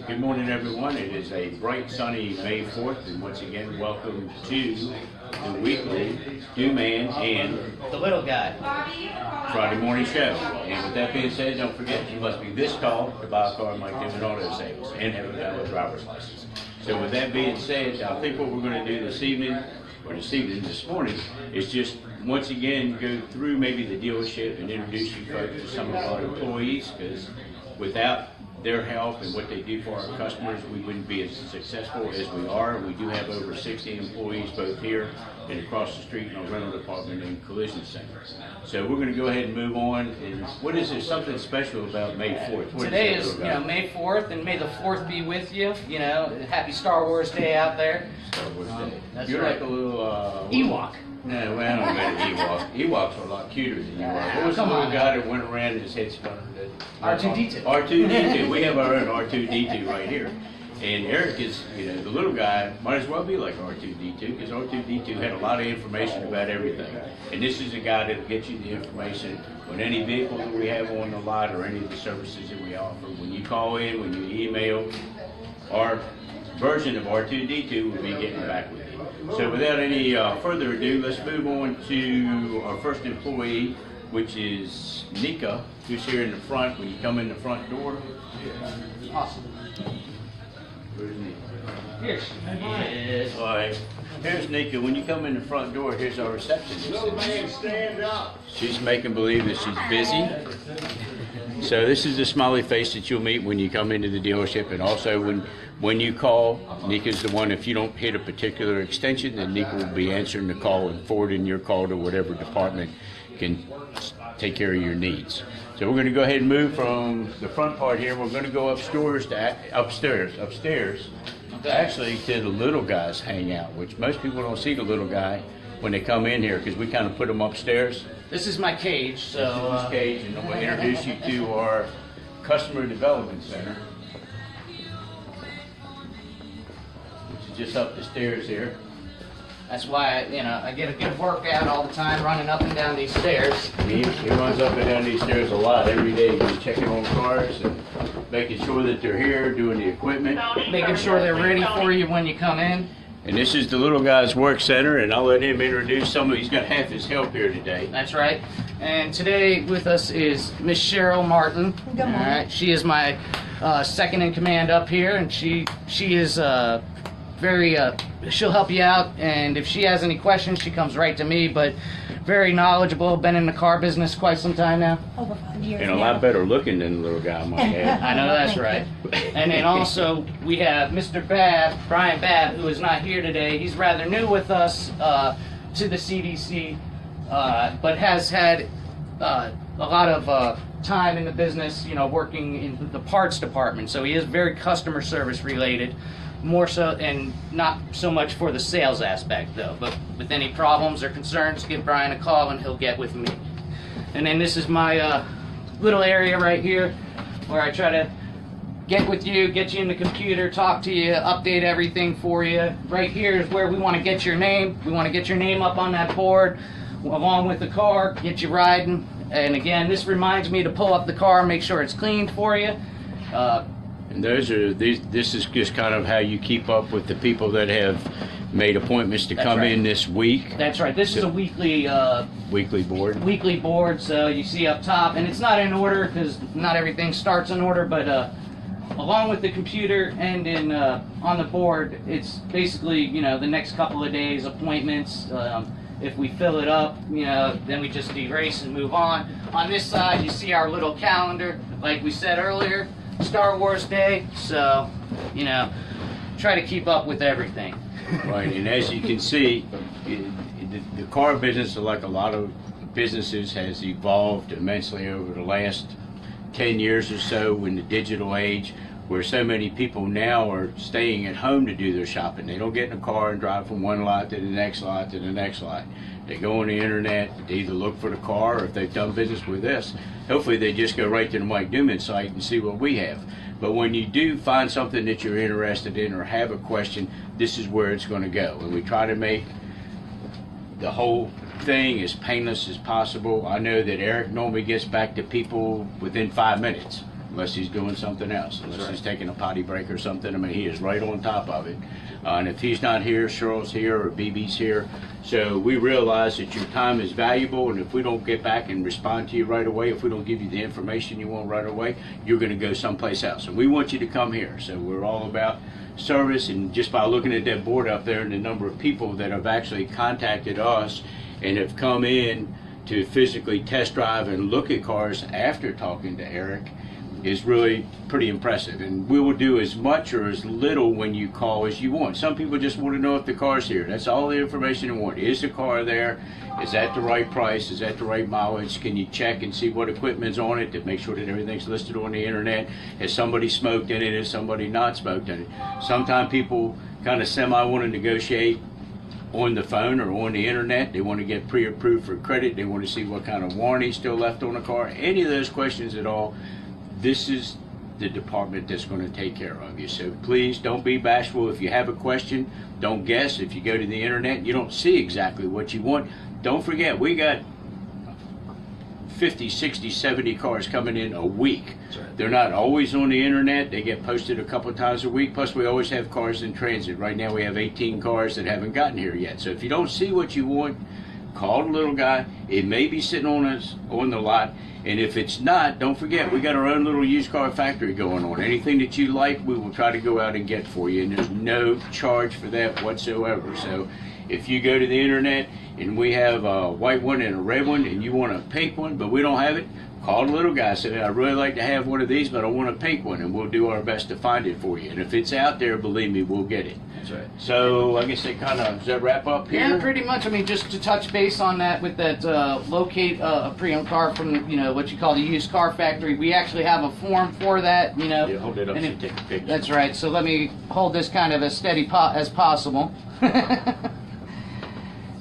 Good morning, everyone. It is a bright, sunny May 4th, and once again, welcome to the weekly Do-Man and The Little Guy Friday morning show. And with that being said, don't forget, you must be this tall to buy a car like Kennel auto sales and have a valid driver's license. So with that being said, I think what we're going to do this morning, is just once again go through maybe the dealership and introduce you folks to some of our employees, because without their help and what they do for our customers, we wouldn't be as successful as we are. We do have over 60 employees both here and across the street in our rental department and collision center. So we're going to go ahead and move on. And what is there something special about May 4th? Today is May 4th, and may the 4th be with you. Happy Star Wars Day out there. Star Wars Day. You're right. Like a little Ewok. No, well, I don't got an Ewok. Ewoks are a lot cuter than you are. What was the little guy that went around and his head spun? R2-D2. R2-D2. We have our own R2-D2 right here. And Eric is, the little guy might as well be like R2-D2, because R2-D2 had a lot of information about everything. And this is a guy that'll get you the information on any vehicle that we have on the lot or any of the services that we offer. When you call in, when you email, our version of R2-D2 will be getting back with you. So without any further ado, let's move on to our first employee, which is Nika, who's here in the front. When you come in the front door. Awesome. Where's Nika? Here she is. All right. Here's Nika. When you come in the front door, here's our receptionist. Little man, stand up. She's making believe that she's busy. So this is the smiley face that you'll meet when you come into the dealership, and also when you call, Nika's the one. If you don't hit a particular extension, then Nika will be answering the call and forwarding your call to whatever department can take care of your needs. So we're going to go ahead and move from the front part here. We're going to go upstairs, actually to the little guy's hangout, which most people don't see the little guy when they come in here, because we kind of put them upstairs. This is my cage, so This is his cage, and we'll introduce you to our Customer Development Center, which is just up the stairs here. that's why I get a good workout all the time running up and down these stairs. He runs up and down these stairs a lot every day. He's checking on cars and making sure that they're here, doing the equipment. Making sure they're ready for you when you come in. And this is the little guy's work center, and I'll let him introduce he's got half his help here today. That's right. And today with us is Miss Cheryl Martin. Good morning. All right. She is my second in command up here, and she is very, she'll help you out, and if she has any questions, she comes right to me, but very knowledgeable, been in the car business quite some time now. Over 5 years And a now. lot better looking than the little guy, I might add. I know that's right. And then also we have Mr. Brian Babb, who is not here today. He's rather new with us to the CDC, but has had a lot of time in the business, working in the parts department. So he is very customer service related, more so, and not so much for the sales aspect though. But with any problems or concerns, give Brian a call and he'll get with me. And then this is my little area right here where I try to get with you, get you in the computer, talk to you, update everything for you. Right here is where we want to get your name. We want to get your name up on that board along with the car, get you riding. And again, this reminds me to pull up the car, make sure it's cleaned for you. And this is just kind of how you keep up with the people that have made appointments to come in this week. That's right. This is a weekly board. Weekly board. So you see up top, and it's not in order because not everything starts in order, but along with the computer and in on the board, it's basically the next couple of days appointments. If we fill it up, then we just erase and move on. On this side, you see our little calendar, like we said earlier, Star Wars Day. So, try to keep up with everything. Right, and as you can see, the car business, like a lot of businesses, has evolved immensely over the last 10 years or so in the digital age, where so many people now are staying at home to do their shopping. They don't get in a car and drive from one lot to the next lot to the next lot. They go on the internet, they either look for the car, or if they've done business with us, hopefully they just go right to the Mike Newman site and see what we have. But when you do find something that you're interested in or have a question, this is where it's going to go. And we try to make the whole thing as painless as possible. I know that Eric normally gets back to people within 5 minutes. unless he's doing something else, unless he's taking a potty break or something. I mean, he is right on top of it. And if he's not here, Cheryl's here or BB's here. So we realize that your time is valuable, and if we don't get back and respond to you right away, if we don't give you the information you want right away, you're going to go someplace else. And we want you to come here. So we're all about service, and just by looking at that board up there and the number of people that have actually contacted us and have come in to physically test drive and look at cars after talking to Eric is really pretty impressive. And we will do as much or as little when you call as you want. Some people just want to know if the car's here. That's all the information they want. Is the car there? Is that the right price? Is that the right mileage? Can you check and see what equipment's on it to make sure that everything's listed on the internet? Has somebody smoked in it? Has somebody not smoked in it? Sometimes people kind of semi want to negotiate on the phone or on the internet. They want to get pre-approved for credit. They want to see what kind of warranty still left on the car. Any of those questions at all, this is the department that's going to take care of you. So please don't be bashful. If you have a question, don't guess. If you go to the internet and you don't see exactly what you want, don't forget, we got 50, 60, 70 cars coming in a week. Right. They're not always on the internet. They get posted a couple times a week. Plus, we always have cars in transit. Right now, we have 18 cars that haven't gotten here yet. So if you don't see what you want, call the little guy. It may be sitting on the lot. And if it's not, don't forget, we got our own little used car factory going on. Anything that you like, we will try to go out and get for you. And there's no charge for that whatsoever. So if you go to the internet and we have a white one and a red one and you want a pink one, but we don't have it, call the little guy. Say, I'd really like to have one of these, but I want a pink one. And we'll do our best to find it for you. And if it's out there, believe me, we'll get it. That's right. So I guess does that wrap up here? Yeah, pretty much. I mean, just to touch base on that with that locate a pre-owned car from, what you call the used car factory. We actually have a form for that, Yeah, hold it up and so you take a picture. That's right. So let me hold this kind of as steady as possible.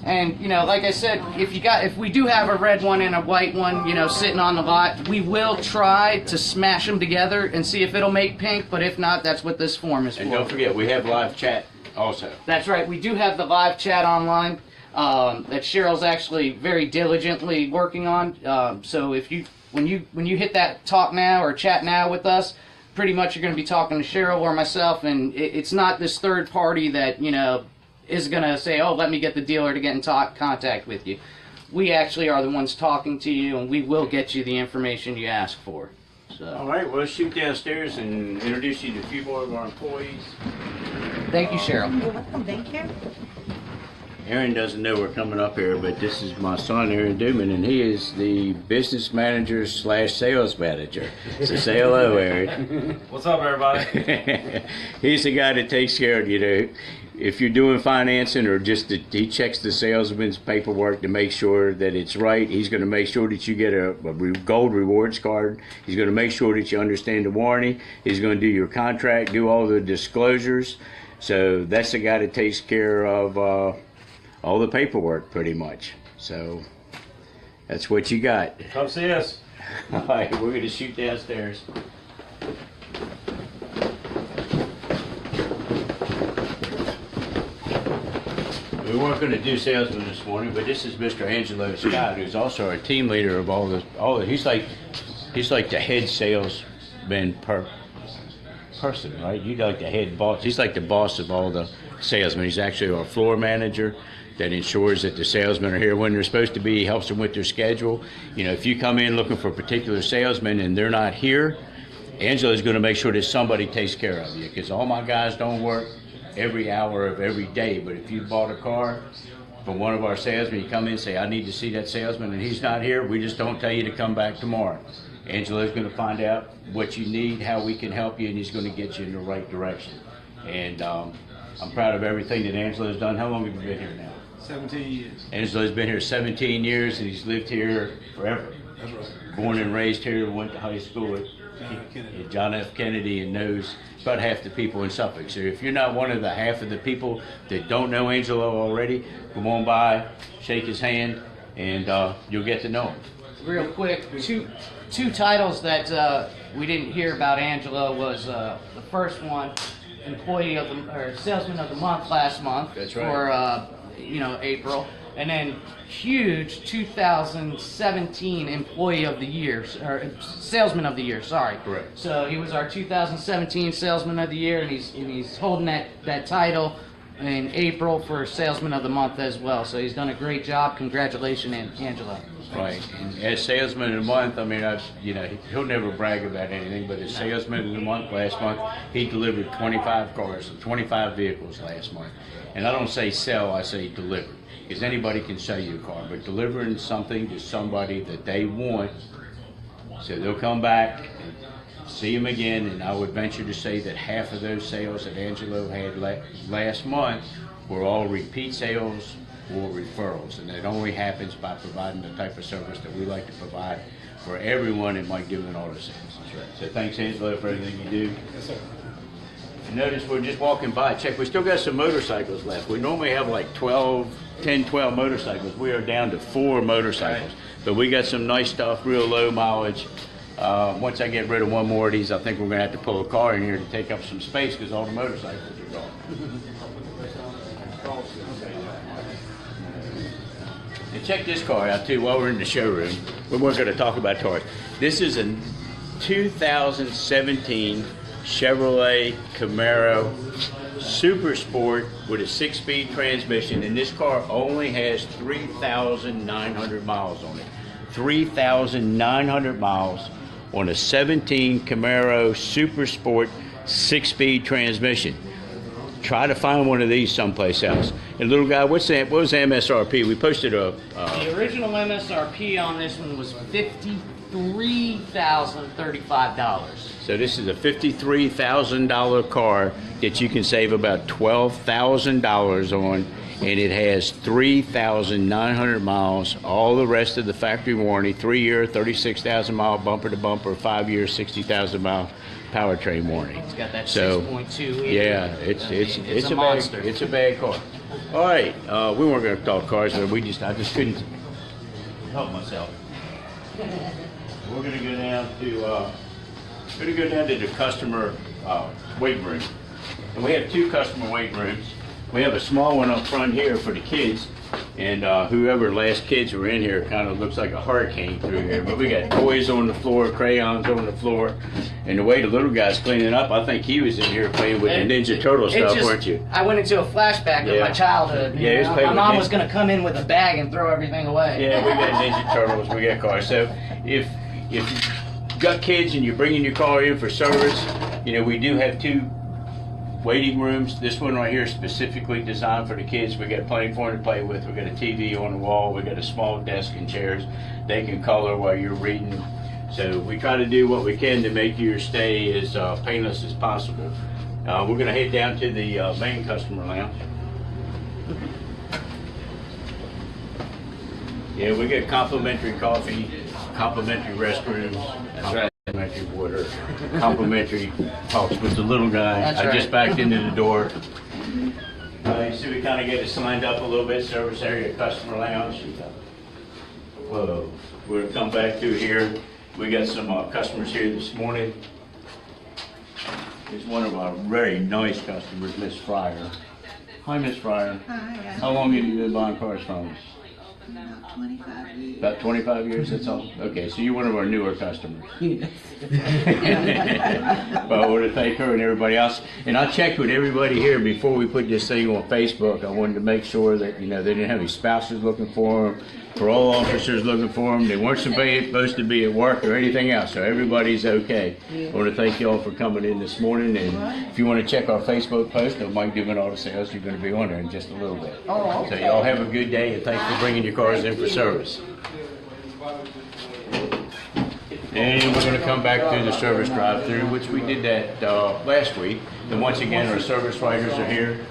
And like I said, if we do have a red one and a white one, sitting on the lot, we will try to smash them together and see if it'll make pink. But if not, that's what this form is for. And don't forget, we have live chat also. That's right. We do have the live chat online that Cheryl's actually very diligently working on. So if when you hit that talk now or chat now with us, pretty much you're going to be talking to Cheryl or myself, and it's not this third party that is going to say, oh, let me get the dealer to get in contact with you. We actually are the ones talking to you, and we will get you the information you ask for. So. All right, well, let's shoot downstairs and introduce you to a few more of our employees. Thank you, Cheryl. You're welcome. Thank you. Aaron doesn't know we're coming up here, but this is my son, Aaron Duman, and he is the business manager / sales manager. So say hello, Aaron. What's up, everybody? He's the guy that takes care of you. If you're doing financing or he checks the salesman's paperwork to make sure that it's right. He's going to make sure that you get a gold rewards card. He's going to make sure that you understand the warranty. He's going to do your contract, do all the disclosures. So that's the guy that takes care of all the paperwork pretty much. So that's what you got. Come see us. All right, we're going to shoot downstairs. We weren't going to do salesman this morning, but this is Mr. Angelo Scott, who's also our team leader of all the. He's like the head salesman person, right? You like the head boss. He's like the boss of all the salesmen. He's actually our floor manager that ensures that the salesmen are here when they're supposed to be. He helps them with their schedule. If you come in looking for a particular salesman and they're not here, Angelo's going to make sure that somebody takes care of you, because all my guys don't work every hour of every day. But if you bought a car from one of our salesmen, you come in and say, I need to see that salesman, and he's not here, we just don't tell you to come back tomorrow. Angelo's going to find out what you need, how we can help you, and he's going to get you in the right direction. And I'm proud of everything that Angelo's done. How long have you been here now? 17 years. Angelo's been here 17 years, and he's lived here forever. That's right. Born and raised here, went to high school at John F. Kennedy, and knows about half the people in Suffolk. So if you're not one of the half of the people that don't know Angelo already, come on by, shake his hand, and you'll get to know him. Real quick, two titles that we didn't hear about Angelo was the first one, employee of the or salesman of the month last month. That's right. For April, And then huge 2017 Employee of the Year, or Salesman of the Year, sorry. Correct. So he was our 2017 Salesman of the Year, and he's holding that title in April for Salesman of the Month as well. So he's done a great job. Congratulations, Angelo. Right, and as salesman of the month, I mean, he'll never brag about anything, but as salesman of the month last month, he delivered 25 cars, 25 vehicles last month. And I don't say sell, I say deliver, because anybody can sell you a car, but delivering something to somebody that they want, so they'll come back and see him again. And I would venture to say that half of those sales that Angelo had last month were all repeat sales or referrals, and it only happens by providing the type of service that we like to provide for everyone in Mike Dillon Auto Sales. So thanks, Angelo, for everything you do. Yes, sir. And notice we're just walking by. Check, we still got some motorcycles left. We normally have like 10, 12 motorcycles. We are down to 4 motorcycles, but we got some nice stuff, real low mileage. Once I get rid of one more of these, I think we're going to have to pull a car in here to take up some space because all the motorcycles are gone. And check this car out too while we're in the showroom. We weren't going to talk about cars. This is a 2017 Chevrolet Camaro Super Sport with a 6-speed transmission, and this car only has 3,900 miles on it. 3,900 miles on a 17 Camaro Super Sport 6-speed transmission. Try to find one of these someplace else. And little guy, what was the MSRP? We posted a. The original MSRP on this one was $53,035. So this is a $53,000 car that you can save about $12,000 on, and it has 3,900 miles. All the rest of the factory warranty, 3-year, 36,000 mile bumper to bumper, 5-year, 60,000 mile powertrain warranty. It's got that So, 6.2 liter. yeah, it's a monster. It's a bad car. All right, we weren't going to talk cars, but I just couldn't help myself. We're going to go down to the customer waiting room, and we have 2 customer waiting rooms. We have a small one up front here for the kids, and whoever last kids were in here kind of looks like a hurricane through here. But we got toys on the floor, crayons on the floor, and the way the little guy's cleaning up, I think he was in here playing with the Ninja Turtle stuff, weren't you? I went into a flashback of my childhood. Yeah, he was playing my with mom Ninja. was going to come in with a bag and throw everything away. Yeah, we got Ninja Turtles, we got cars. So if you got kids and you're bringing your car in for service, we do have 2 waiting rooms. This one right here is specifically designed for the kids. We got plenty for them to play with. We got a TV on the wall. We got a small desk and chairs. They can color while you're reading. So we try to do what we can to make your stay as painless as possible. We're going to head down to the main customer lounge. Yeah, we get complimentary coffee, complimentary restrooms, complimentary water, complimentary talks with the little guy. That's I right. just backed into the door. You see, we kind of get it lined up a little bit. Service area, customer lounge. Whoa, we're gonna come back through here. We got some customers here this morning. Here's one of our very nice customers, Miss Fryer. Hi, Miss Fryer. Hi, How long have you been buying cars from us? about 25 years. About 25 years, that's all? Okay, so you're one of our newer customers. Yes. Well, I want to thank her and everybody else. And I checked with everybody here before we put this thing on Facebook. I wanted to make sure that, they didn't have any spouses looking for them, parole officers looking for them. They weren't supposed to be at work or anything else, so everybody's okay. I want to thank you all for coming in this morning. And if you want to check our Facebook post of Mike Dillon Auto Sales, you're going to be on there in just a little bit. Oh, okay. So y'all have a good day, and thanks for bringing your cars in for service. And we're going to come back through the service drive-through, which we did that last week. And once again, our service writers are here.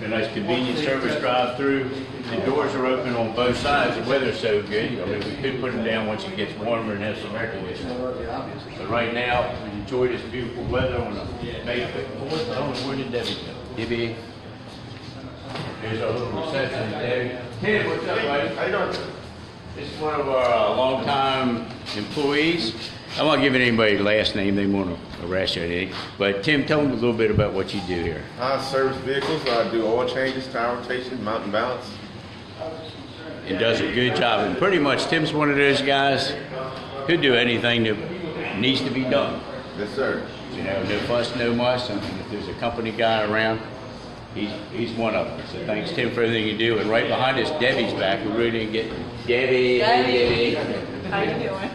A nice convenient service drive-through. The doors are open on both sides. The weather's so good. I mean, we could put them down once it gets warmer and have some air conditioning. But right now, enjoy this beautiful weather on a May 4th. I don't know, where did Debbie go? Debbie. Here's our little reception, Debbie. Ted, what's up, buddy? How you doing? This is one of our longtime employees. I'm not giving anybody the last name, they want to harass you or anything. But Tim, tell them a little bit about what you do here. I service vehicles. I do oil changes, tire rotation, mountain balance. and does a good job. And pretty much Tim's one of those guys who'll do anything that needs to be done. Yes, sir. You know, no fuss, no muss. I mean, if there's a company guy around, he's one of them. So thanks, Tim, for everything you do. And right behind us, Debbie's back. We really didn't get Debbie. How you doing?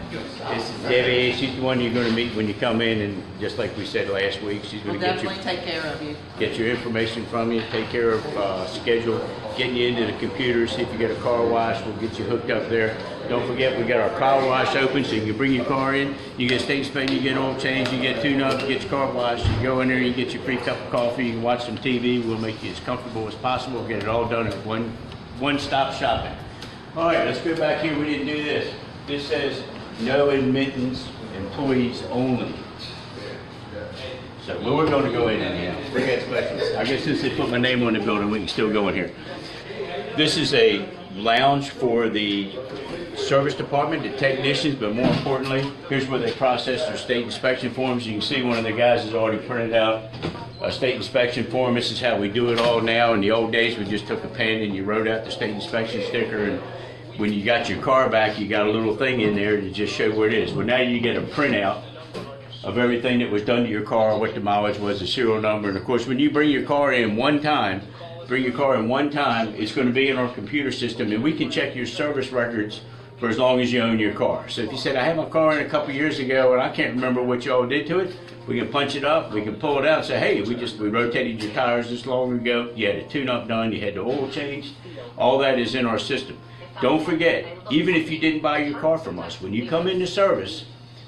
This is Debbie. She's the one you're going to meet when you come in, and just like we said last week, she's We'll going to definitely take care of you. get your information from you, take care of schedule, getting you into the computer, see if you get a car wash. We'll get you hooked up there. Don't forget, we got our car wash open, so you can bring your car in. You get state inspection, you get oil change, you get tune-up, you get your car washed. You go in there, you get your free cup of coffee, you can watch some TV. We'll make you as comfortable as possible. Get it all done at one-stop shopping. All right, let's go back here. We didn't do this. This says no admittance, employees only. So we're going to go in anyhow. Forget questions. I guess since they put my name on the building, we can still go in here. This is a lounge for the service department, the technicians, but more importantly, here's where they process their state inspection forms. You can see one of the guys has already printed out a state inspection form. This is how we do it all now. In the old days, we just took a pen and you wrote out the state inspection sticker, and when you got your car back, you got a little thing in there to just show where it is. Well, now you get a printout of everything that was done to your car, what the mileage was, the serial number, and of course, when you bring your car in one time, it's going to be in our computer system, and we can check your service records for as long as you own your car. So if you said, I had my car in a couple years ago and I can't remember what y'all did to it, we can punch it up, we can pull it out and say, hey, we rotated your tires this long ago, you had a tune-up done, you had the oil changed, all that is in our system. Don't forget, even if you didn't buy your car from us, when you come into service,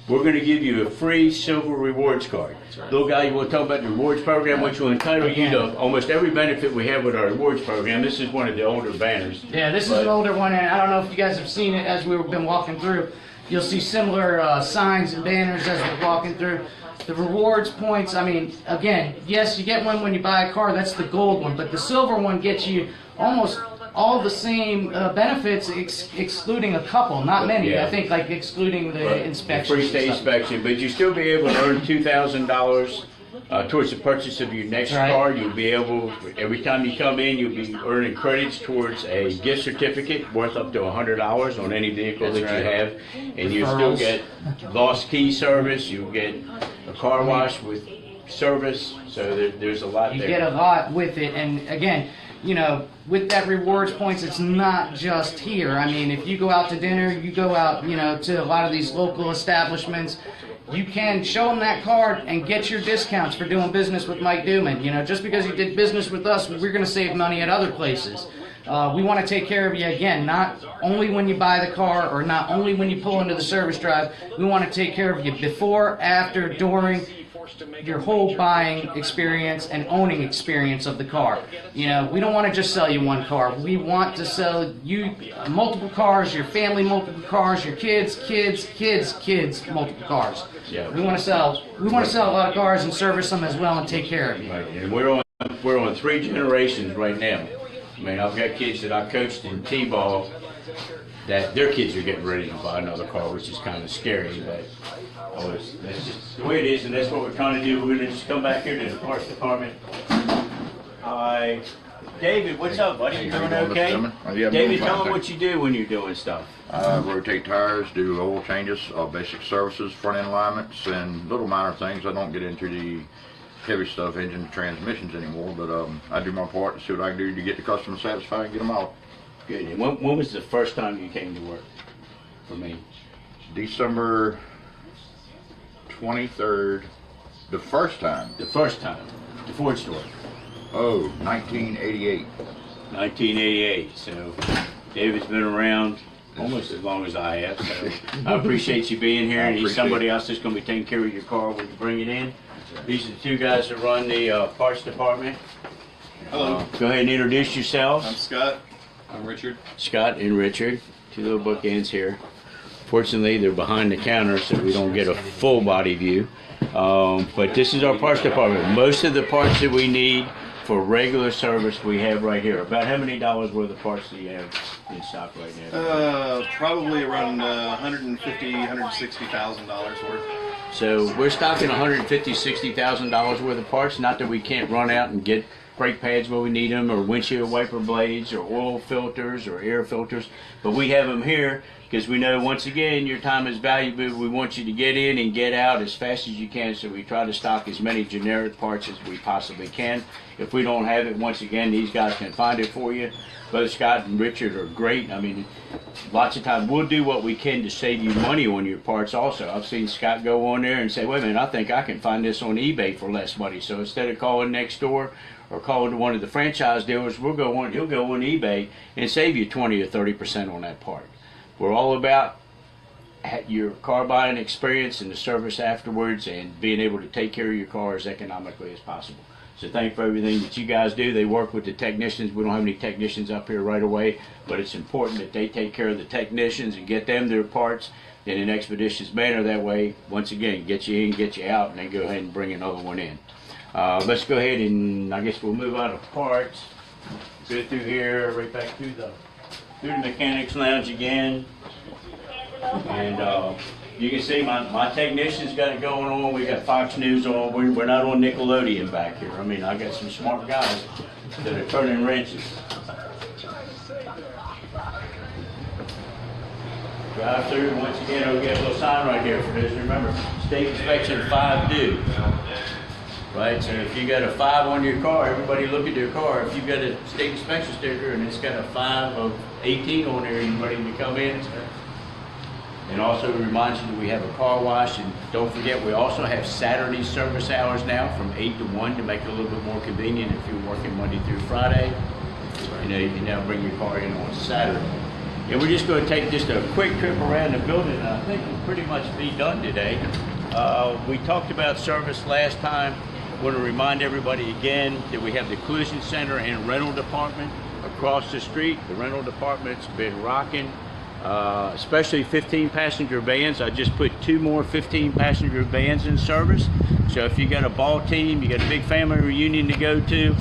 we're going to give you a free silver rewards card. Little guy, you want to talk about the rewards program, which will entitle you to almost every benefit we have with our rewards program. This is one of the older banners. Yeah, this is an older one, and I don't know if you guys have seen it as we've been walking through. You'll see similar signs and banners as we're walking through. The rewards points, I mean, again, yes, you get one when you buy a car, that's the gold one, but the silver one gets you almost all the same benefits, excluding a couple, not many. Yeah. I think like excluding the inspection. Free state inspection, but you still be able to earn $2,000 towards the purchase of your next car. You'll be able, every time you come in, you'll be earning credits towards a gift certificate worth up to $100 on any vehicle that you have, and you still get lost key service. You'll get a car wash with service. So there's a lot there. You get a lot with it, and again, you know, with that rewards points, it's not just here. I mean, if you go out to dinner, you go out, you know, to a lot of these local establishments, you can show them that card and get your discounts for doing business with Mike Duman. You know, just because you did business with us, we're going to save money at other places. We want to take care of you, again, not only when you buy the car or not only when you pull into the service drive. We want to take care of you before, after, during your whole buying experience and owning experience of the car. You know, we don't want to just sell you one car. We want to sell you multiple cars, your family multiple cars, your kids, multiple cars. Yeah. We want to sell a lot of cars and service them as well and take care of you. Right. And we're on 3 generations right now. I mean, I've got kids that I coached in T-ball that their kids are getting ready to buy another car, which is kind of scary, but that's just the way it is, and that's what we're trying to do. We're going to just come back here to the parts department. Hi. David, what's up, buddy? You doing okay? Yeah, David, tell them what you do when you're doing stuff. Rotate tires, do oil changes, basic services, front end alignments, and little minor things. I don't get into the heavy stuff, engine transmissions anymore, but I do my part to see what I can do to get the customer satisfied and get them out. Good. And when was the first time you came to work for me? December 23rd, the first time. The first time. The Ford store. Oh, 1988. 1988. So David's been around almost as long as I have. So I appreciate you being here. And he's somebody else that's going to be taking care of your car when you bring it in. These are the 2 guys that run the parts department. Hello. Go ahead and introduce yourselves. I'm Scott. I'm Richard. Scott and Richard. 2 little bookends here. Fortunately, they're behind the counter, so we don't get a full body view. But this is our parts department. Most of the parts that we need for regular service we have right here. About how many dollars worth of parts do you have in stock right now? Probably around $150,000, $160,000 worth. So we're stocking $150,000, $60,000 worth of parts. Not that we can't run out and get brake pads where we need them, or windshield wiper blades, or oil filters, or air filters. But we have them here because we know, once again, your time is valuable. We want you to get in and get out as fast as you can, so we try to stock as many generic parts as we possibly can. If we don't have it, once again, these guys can find it for you. Both Scott and Richard are great. I mean, lots of times we'll do what we can to save you money on your parts also. I've seen Scott go on there and say, wait a minute, I think I can find this on eBay for less money. So instead of calling next door or calling to one of the franchise dealers, he'll go on eBay and save you 20 or 30% on that part. We're all about your car buying experience and the service afterwards, and being able to take care of your car as economically as possible. So thank you for everything that you guys do. They work with the technicians. We don't have any technicians up here right away, but it's important that they take care of the technicians and get them their parts in an expeditious manner. That way, once again, get you in, get you out, and then go ahead and bring another one in. Let's go ahead and I guess we'll move out of parts. Go through here, right back through the mechanics lounge again. And you can see my technician's got it going on. We got Fox News on. We're not on Nickelodeon back here. I mean, I got some smart guys that are turning wrenches. Drive through, once again, we'll get a little sign right here for this. Remember, state inspection 5 due. Right, so if you got a 5 on your car, everybody look at their car. If you've got a state inspection sticker and it's got a 5 of 18 on there, you ready to come in? And also remind you that we have a car wash, and don't forget we also have Saturday service hours now from 8 to 1 to make it a little bit more convenient if you're working Monday through Friday. You know, you can now bring your car in on Saturday. And we're just going to take just a quick trip around the building, and I think we'll pretty much be done today. We talked about service last time. I want to remind everybody again that we have the collision center and rental department across the street. The rental department's been rocking. Especially 15-passenger vans. I just put 2 more 15-passenger vans in service. So if you got a ball team, you got a big family reunion to go to,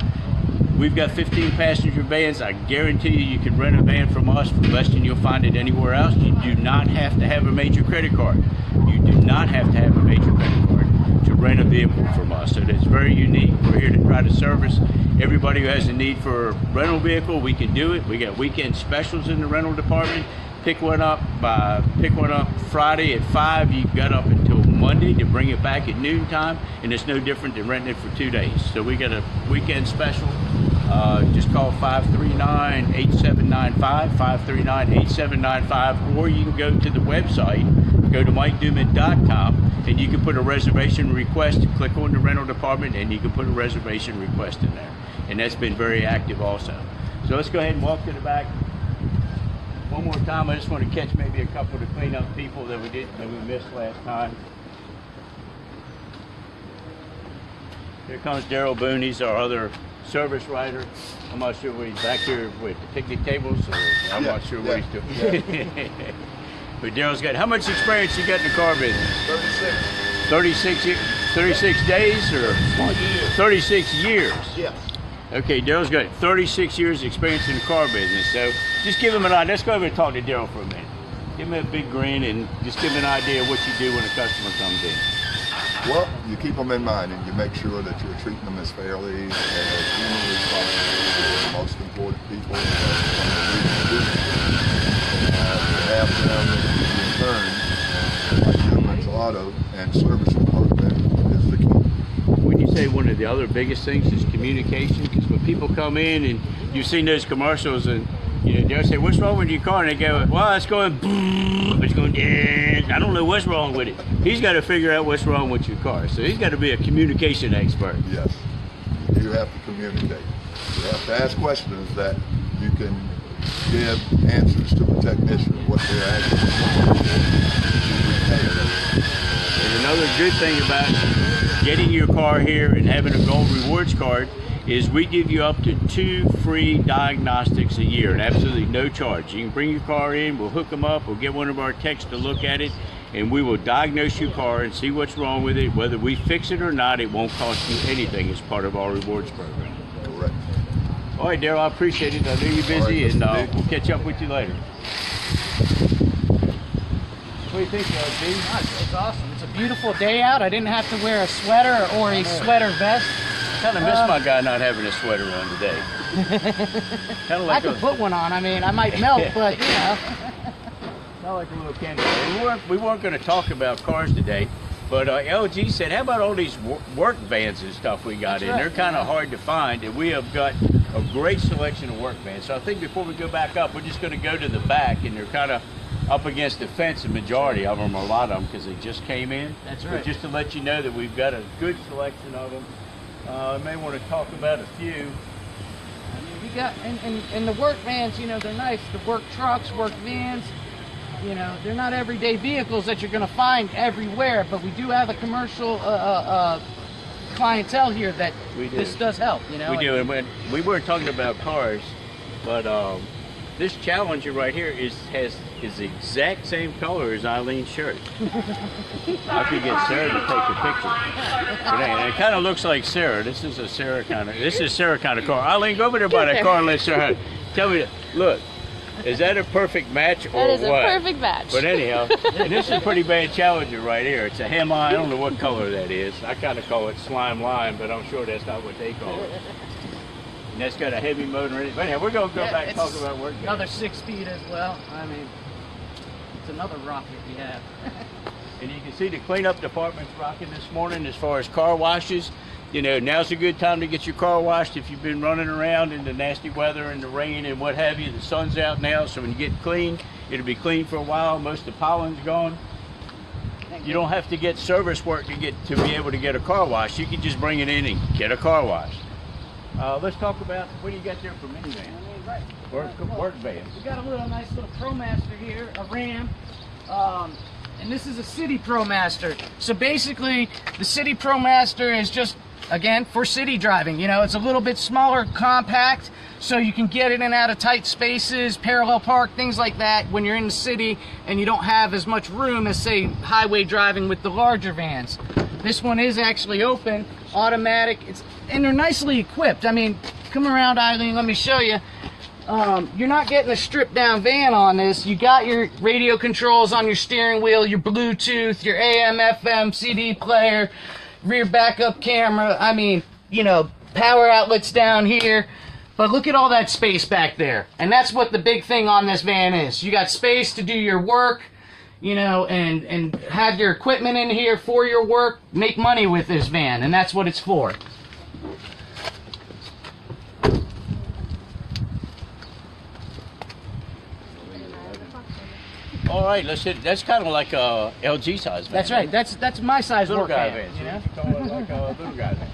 we've got 15-passenger vans. I guarantee you can rent a van from us for less than you'll find it anywhere else. You do not have to have a major credit card. You do not have to have a major credit card to rent a vehicle from us. So that's very unique. We're here to try to service everybody who has a need for a rental vehicle. We can do it. We got weekend specials in the rental department. Pick one up Friday at 5. You've got up until Monday to bring it back at noontime, and it's no different than renting it for 2 days. So we got a weekend special. Just call 539-8795, 539-8795, or you can go to the website, go to MikeDuman.com, and you can put a reservation request. Click on the rental department, and you can put a reservation request in there. And that's been very active also. So let's go ahead and walk to the back. One more time, I just want to catch maybe a couple of the cleanup people that we missed last time. Here comes Daryl Boone. He's our other service writer. I'm not sure what he's back here with the picnic tables, or I'm not sure what he's doing. Yeah. But Daryl's got, how much experience you got in the car business? 36 days or 36 years? Yeah. Okay, Daryl's got 36 years experience in the car business, so just give him an idea. Let's go over and talk to Daryl for a minute. Give him a big grin and just give him an idea of what you do when a customer comes in. Well, you keep them in mind and you make sure that you're treating them as fairly as humanly possible. They're the most important people to have them in return, like Gentleman's Auto and service department is the key. When you say one of the other biggest things is communication, because when people come in and you've seen those commercials and they'll say, what's wrong with your car? And they go, well, it's going, it's going, I don't know what's wrong with it. He's got to figure out what's wrong with your car. So he's got to be a communication expert. Yes, you have to communicate. You have to ask questions that you can give answers to the technician, what they're actually doing. And another good thing about getting your car here and having a gold rewards card is we give you up to 2 free diagnostics a year and absolutely no charge. You can bring your car in, we'll hook them up, we'll get one of our techs to look at it, and we will diagnose your car and see what's wrong with it. Whether we fix it or not, it won't cost you anything as part of our rewards program. Correct. All right, Daryl, I appreciate it. I know you're busy, right, and we'll catch up with you later. What do you think, Dean? It's awesome. It's a beautiful day out. I didn't have to wear a sweater or a sweater vest. kind of miss my guy not having a sweater on today. Kind of I like could put one on. I mean, I might melt, but you know. Not like a little candy. We weren't going to talk about cars today, but LG said, how about all these work vans and stuff we got in? right. They're kind of hard to find, and we have got a great selection of work vans. So I think before we go back up, we're just going to go to the back, and they're kind of up against the fence, the majority of them, or a lot of them, because they just came in. That's But right. just to let you know that we've got a good selection of them. I may want to talk about a few. I mean, we got, and the work vans, you know, they're nice. The work trucks, work vans, you know, they're not everyday vehicles that you're going to find everywhere, but we do have a commercial clientele here that We do. this does help, you know. We do, and we weren't talking about cars, but this Challenger right here is the exact same color as Eileen's shirt. I could get Sarah to take a picture. And it kind of looks like Sarah. This is Sarah kind of car. Eileen, go over there by that car and let Sarah tell me. Look, is that a perfect match or That is what? a perfect match. But anyhow, and this is a pretty bad Challenger right here. It's a hemi. I don't know what color that is. I kind of call it slime lime, but I'm sure that's not what they call it. And that's got a heavy motor in it. But anyhow, we're going to go back and talk about work. Another 6 speed as well. I mean, it's another rocket we have. And you can see the cleanup department's rocking this morning as far as car washes. You know, now's a good time to get your car washed if you've been running around in the nasty weather and the rain and what have you. The sun's out now, so when you get clean, it'll be clean for a while. Most of the pollen's gone. You don't have to get service work to be able to get a car wash. You can just bring it in and get a car wash. Let's talk about what do you got there for minivan? Right. Work vans. We got a nice little ProMaster here, a Ram. And this is a City ProMaster. So basically, the City ProMaster is just, again, for city driving. You know, it's a little bit smaller, compact, so you can get in and out of tight spaces, parallel park, things like that when you're in the city and you don't have as much room as, say, highway driving with the larger vans. This one is actually open, automatic, and they're nicely equipped. I mean, come around, Eileen, let me show you. You're not getting a stripped down van on this. You got your radio controls on your steering wheel, your Bluetooth, your AM, FM, CD player, rear backup camera. I mean, you know, power outlets down here. But look at all that space back there. And that's what the big thing on this van is. You got space to do your work, you know, and have your equipment in here for your work. Make money with this van, and that's what it's for. All right, let's hit. That's kind of like a LG size van. That's right. That's my size Little work guy van. van. You know? You call it like a little guy van.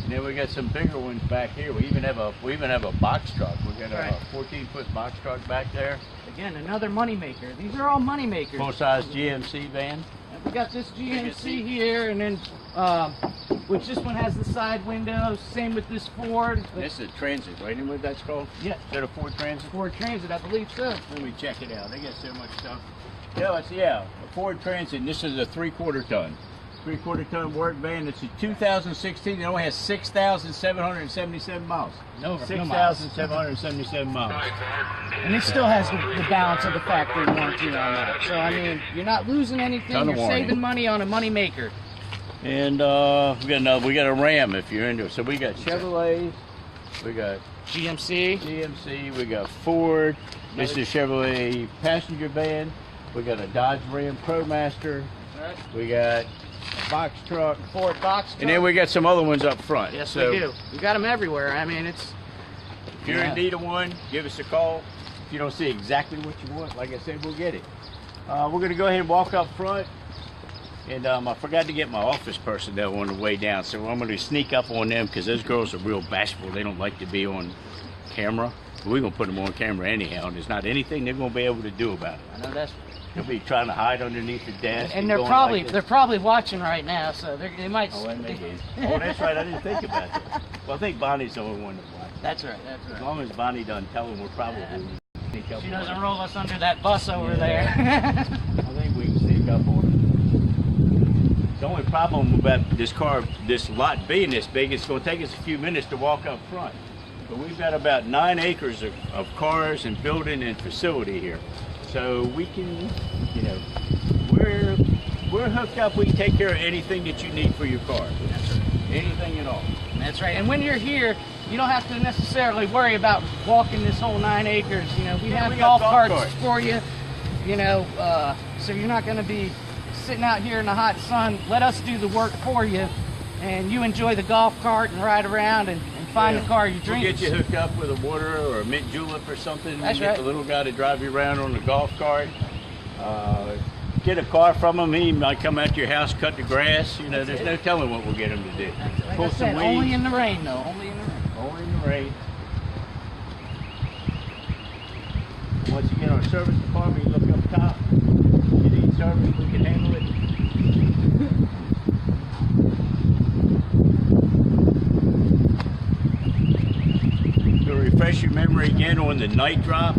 And then we got some bigger ones back here. We even have a box truck. We got a 14-foot box truck back there. Again, another money maker. These are all money makers. Full-size GMC van. And we got this GMC here, and then which this one has the side windows. Same with this Ford. This is a Transit, right? Isn't what that's called? Yeah, Is that a Ford Transit? Ford Transit, I believe so. Let me check it out. They got so much stuff. Yeah, a Ford Transit. And this is a 3/4 ton. 3/4 ton work van. It's a 2016. It only has 6,777 miles. No 6,777 miles. And it still has the balance of the factory warranty on that. So I mean, you're not losing anything. Ton of You're warranty. saving money on a money maker. And we got a Ram if you're into it. So we got Chevrolets, we got GMC, we got Ford. This is a Chevrolet passenger van. We got a Dodge Ram ProMaster. We got a box truck. Ford box truck. And then we got some other ones up front. Yes, So we do. We got them everywhere. I mean, it's. if you're in need of one, give us a call. If you don't see exactly what you want, like I said, we'll get it. We're going to go ahead and walk up front. And I forgot to get my office personnel on the way down, so I'm going to sneak up on them because those girls are real bashful. They don't like to be on camera. But we're going to put them on camera anyhow, and there's not anything they're going to be able to do about it. I know that's. They'll be trying to hide underneath the desk. And they're going probably like this. they're probably watching right now, so they might. Oh, that may be. Oh, that's right. I didn't think about that. Well, I think Bonnie's the only one that watches. That's right. That's As right. long as Bonnie doesn't tell them, we're probably sneak up. She on doesn't her. roll us under that bus over Yeah. there. I think we can sneak up on them. The only problem about this lot being this big, it's going to take us a few minutes to walk up front. But we've got about 9 acres of cars and building and facility here. So we can, you know, we're hooked up. We can take care of anything that you need for your car. That's right. anything at all. That's right. And when you're here, you don't have to necessarily worry about walking this whole 9 acres. You know, we have we got golf golf carts carts. for you. You know, so you're not going to be sitting out here in the hot sun. Let us do the work for you, and you enjoy the golf cart and ride around and find the car of your We'll dreams. get you hooked up with a water or a mint julep or something. That's Get right. the little guy to drive you around on the golf cart. Get a car from him. He might come out to your house, cut the grass. You know, there's no telling what we'll get him to do. Like Pull I some said, weeds. only in the rain, though. Only in the rain. Only in the rain. Once you get our service department, you look up top. You need service, we can handle it. To refresh your memory again on the night drop,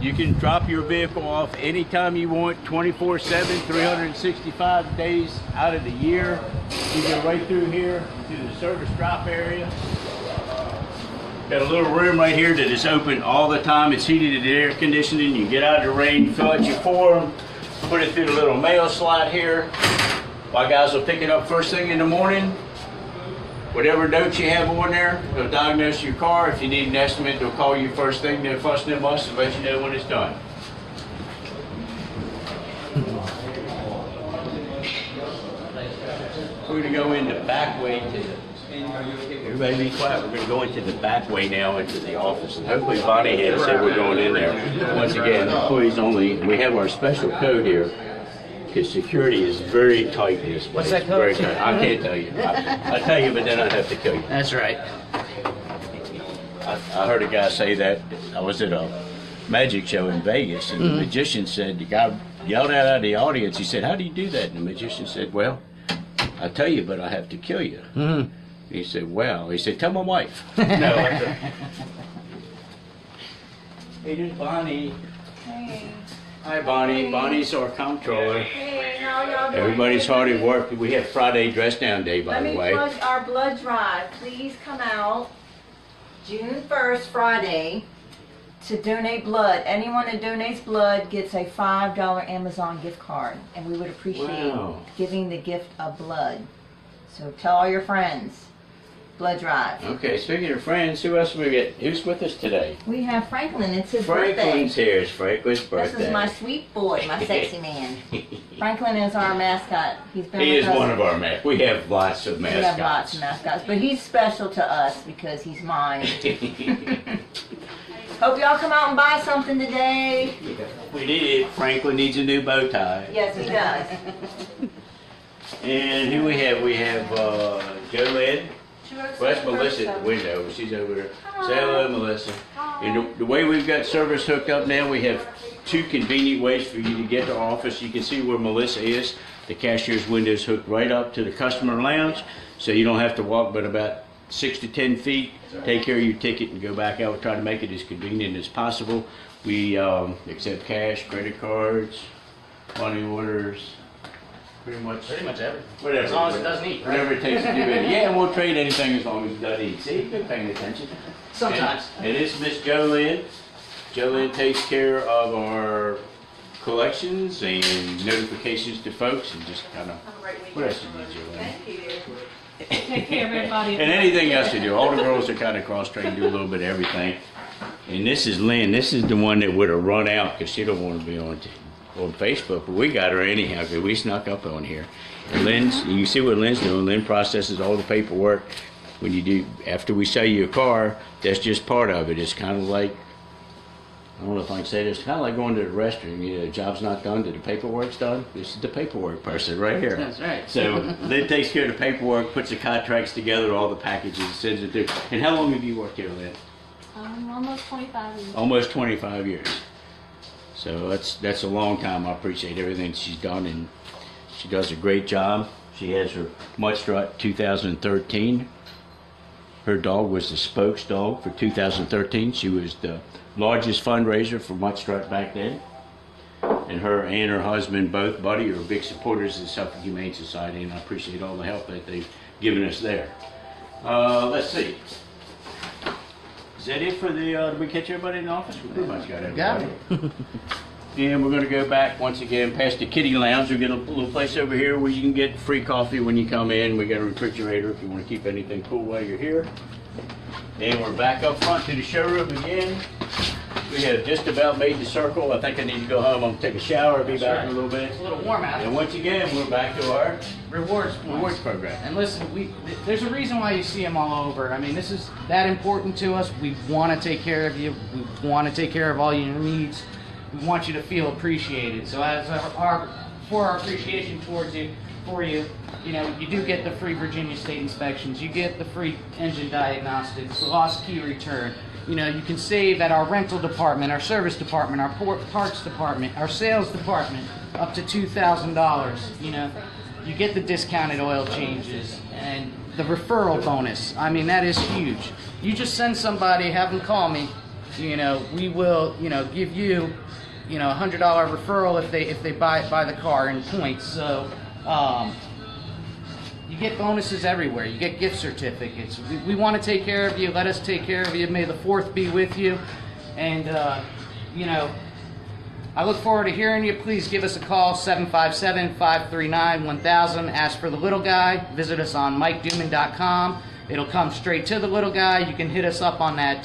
you can drop your vehicle off anytime you want, 24/7, 365 days out of the year. You go right through here to the service drop area. Got a little room right here that is open all the time. It's heated and air conditioning. You get out of the rain, fill out your form, put it through the little mail slot here. My guys will pick it up first thing in the morning. Whatever notes you have on there, they'll diagnose your car. If you need an estimate, they'll call you first thing. They'll fuss them us and let you know when it's done. We're going to go in the back way to the... Everybody be quiet. We're going to go into the back way now into the office. And hopefully Bonnie had said we're going in there. Once again, employees only. We have our special code here because security is very tight in this place. What's that code? Very tight. I can't tell you. I'll tell you, but then I'd have to kill you. That's right. I heard a guy say that. I was at a magic show in Vegas, and the magician said, the guy yelled out of the audience, he said, "How do you do that?" And the magician said, "Well, I tell you, but I have to kill you." He said, "Well," he said, "Tell my wife." No. Hey, there's Bonnie. Hey. Hi, Bonnie. Bonnie's our comptroller. Hey, how y'all doing? Everybody's hard at work. We have Friday dress down day, by Let the me way. plug our blood drive. Please come out June 1st, Friday, to donate blood. Anyone that donates blood gets a $5 Amazon gift card, and we would appreciate Wow. giving the gift of blood. So tell all your friends. Blood drive. Okay, speaking of friends, who else we get? Who's with us today? We have Franklin. It's his Franklin's birthday. here. It's Franklin's birthday. This is my sweet boy, my sexy man. Franklin is our mascot. He's been He with is us. one of our mascots. We have lots of We mascots. have lots of mascots, but he's special to us because he's mine. Hope y'all come out and buy something today. We did. Franklin needs a new bow tie. Yes, he does. And who we have? We have Jolene. Well, that's Melissa at the window. She's over there. Say hello, Melissa. And the way we've got service hooked up now, we have two convenient ways for you to get to our office. You can see where Melissa is. The cashier's window is hooked right up to the customer lounge, so you don't have to walk but about 6 to 10 feet. Take care of your ticket and go back out. We try to make it as convenient as possible. We accept cash, credit cards, money orders. Pretty much everything. whatever. As long as it doesn't eat, right? Whatever it takes to do it. Yeah, and we'll trade anything as long as it doesn't eat. See, you've been paying attention. Sometimes. And it's Miss Jolene. Jolene takes care of our collections and notifications to folks and just kind of, what else you need, Jolene? Take care of everybody. And anything else to do. All the girls are kind of cross-trained, do a little bit of everything. And this is Lynn. This is the one that would have run out because she don't want to be on Facebook, but we got her anyhow because we snuck up on here. And Lynn's, you see what Lynn's doing. Lynn processes all the paperwork. When you do, after we sell you a car, that's just part of it. It's kind of like, I don't know if I can say this, kind of like going to the restroom. You know, the job's not done till the paperwork's done. This is the paperwork person right here. That's right. So Lynn takes care of the paperwork, puts the contracts together, all the packages, sends it through. And how long have you worked here, Lynn? Almost 25 years. Almost 25 years. So that's a long time. I appreciate everything she's done, and she does a great job. She has her Mutt Strut 2013. Her dog was the spokes dog for 2013. She was the largest fundraiser for Mutt Strut back then. And her and her husband, both, Buddy, are big supporters of the Suffolk Humane Society, and I appreciate all the help that they've given us there. Let's see. Is that it for the, did we catch everybody in the office? We pretty much got everybody. Got it. And we're going to go back once again past the kitty lounge. We get a little place over here where you can get free coffee when you come in. We got a refrigerator if you want to keep anything cool while you're here. And we're back up front to the showroom again. We have just about made the circle. I think I need to go home. I'm going to take a shower. Be back in a little bit. It's a little warm out. And once again, we're back to our Rewards points. rewards program. And listen, there's a reason why you see them all over. I mean, this is that important to us. We want to take care of you. We want to take care of all your needs. We want you to feel appreciated. So as for our appreciation towards you, you know, you do get the free Virginia State inspections. You get the free engine diagnostics, lost key return. You know, you can save at our rental department, our service department, our parts department, our sales department, up to $2,000. You know, you get the discounted oil changes and the referral bonus. I mean, that is huge. You just send somebody, have them call me. You know, we will, you know, give you, you know, $100 referral if they buy the car in points. So you get bonuses everywhere. You get gift certificates. We want to take care of you. Let us take care of you. May the 4th be with you. And you know, I look forward to hearing you. Please give us a call, 757-539-1000. Ask for the little guy. Visit us on MikeDuman.com. It'll come straight to the little guy. You can hit us up on that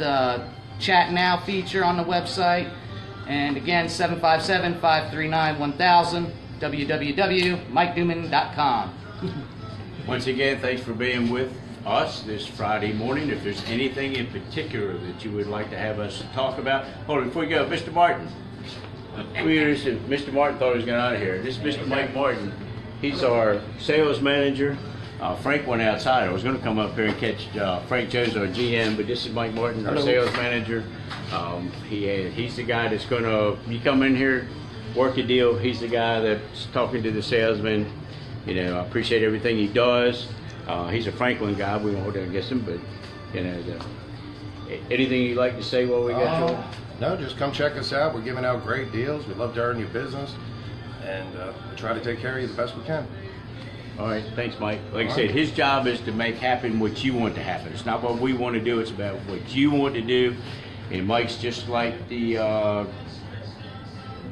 chat now feature on the website. And again, 757-539-1000, www.MikeDuman.com. Once again, thanks for being with us this Friday morning. If there's anything in particular that you would like to have us talk about, hold on, before you go, Mr. Martin. Mr. Martin thought he was going out of here. This is Mr. Mike Martin. He's our sales manager. Frank went outside. I was going to come up here and catch Frank Jones, our GM, but this is Mike Martin, our sales manager. He's the guy that's going to, you come in here, work a deal. He's the guy that's talking to the salesman. You know, I appreciate everything he does. He's a Franklin guy. We won't hold that against him, but you know, anything you'd like to say while we got you? No, just come check us out. We're giving out great deals. We love to earn your business, and we try to take care of you the best we can. All right, thanks, Mike. Like I said, his job is to make happen what you want to happen. It's not what we want to do. It's about what you want to do. And Mike's just like the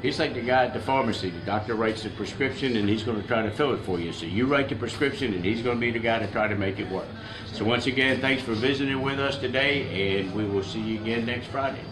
he's like the guy at the pharmacy. The doctor writes the prescription, and he's going to try to fill it for you. So you write the prescription, and he's going to be the guy to try to make it work. So once again, thanks for visiting with us today, and we will see you again next Friday.